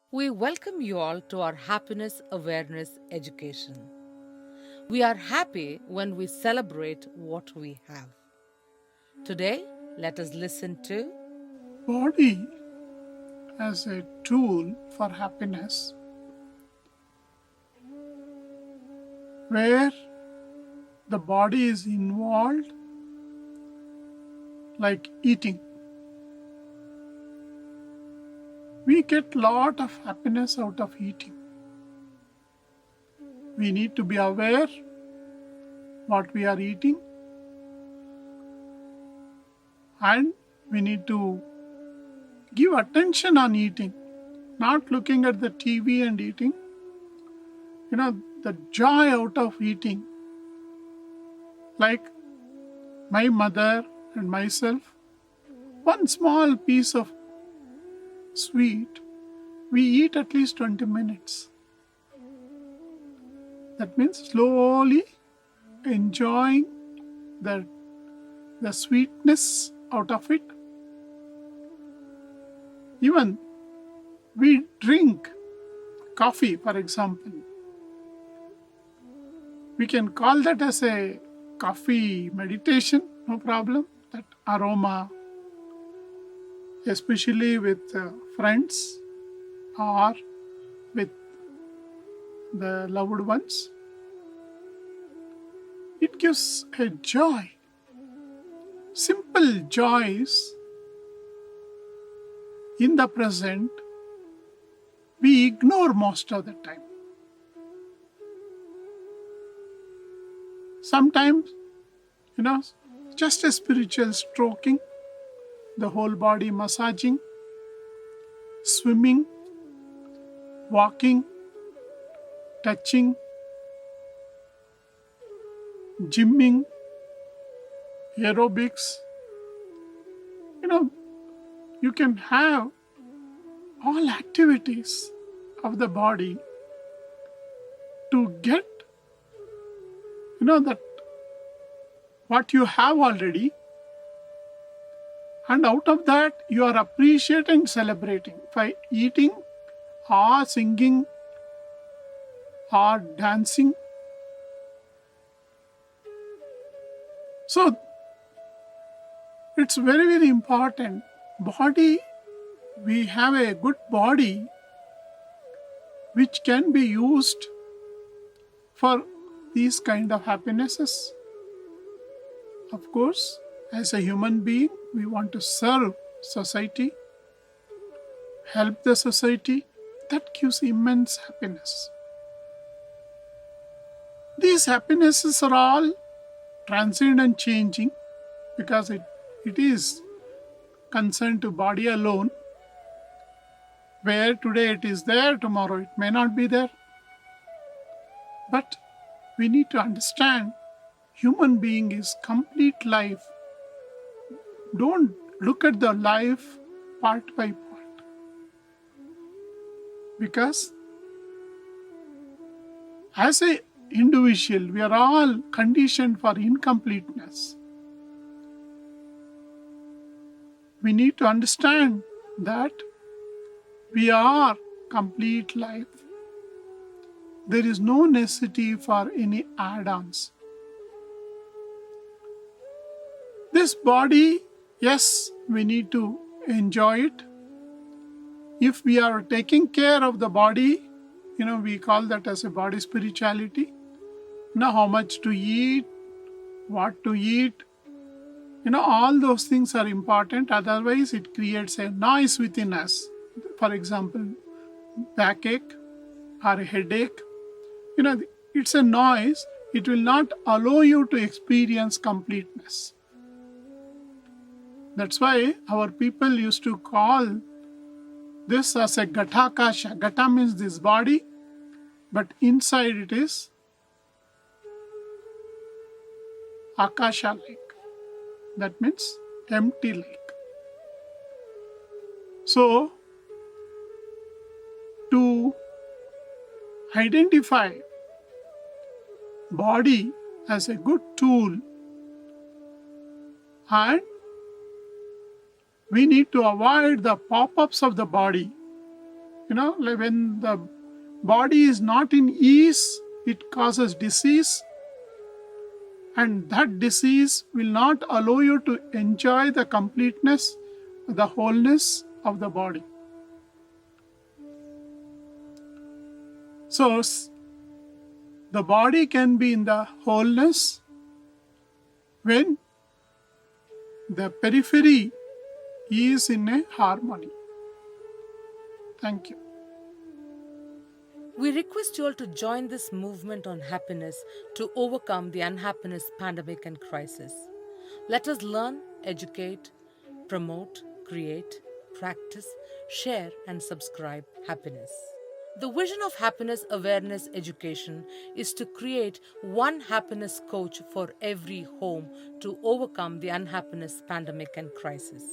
We welcome you all to our happiness awareness education. We are happy when we celebrate what we have. Today, let us listen to Body as a tool for happiness, where the body is involved, like eating. We get lot of happiness out of eating. We need to be aware what we are eating, and we need to give attention on eating, not looking at the TV and eating. The joy out of eating, like my mother and myself, one small piece of sweet, we eat at least 20 minutes. That means slowly enjoying the, the sweetness out of it. Even we drink coffee, for example. We can call that as a coffee meditation, no problem. That aroma, especially with friends or with the loved ones, it gives a joy. Simple joys in the present we ignore most of the time. Sometimes, just a spiritual stroking, the whole body massaging, swimming, walking, touching, gymming, aerobics. You can have all activities of the body to get, that what you have already, and out of that you are appreciating, celebrating by eating or singing or dancing. So it's very, very important. Body, we have a good body which can be used for these kind of happinesses. Of course, as a human being, we want to serve society, help the society. That gives immense happiness. These happinesses are all transient and changing because it is concerned to body alone, where today it is there, tomorrow it may not be there. But we need to understand human being is complete life. Don't look at the life part by part, because as a individual we are all conditioned for incompleteness. We need to understand that we are complete life. There is no necessity for any add-ons. This body, yes, we need to enjoy it. If we are taking care of the body, we call that as a body spirituality. How much to eat, what to eat, all those things are important. Otherwise, it creates a noise within us. For example, backache or a headache. It's a noise. It will not allow you to experience completeness. That's why our people used to call this as a Ghatakasha. Gata means this body, but inside it is Akasha lake. That means empty lake. So, to identify body as a good tool, and we need to avoid the pop-ups of the body. Like when the body is not in ease, it causes disease, and that disease will not allow you to enjoy the completeness, the wholeness of the body. So, the body can be in the wholeness when the periphery is in a harmony. Thank you. We request you all to join this movement on happiness to overcome the unhappiness pandemic and crisis. Let us learn, educate, promote, create, practice, share, and subscribe happiness. The vision of happiness awareness education is to create one happiness coach for every home to overcome the unhappiness pandemic and crisis.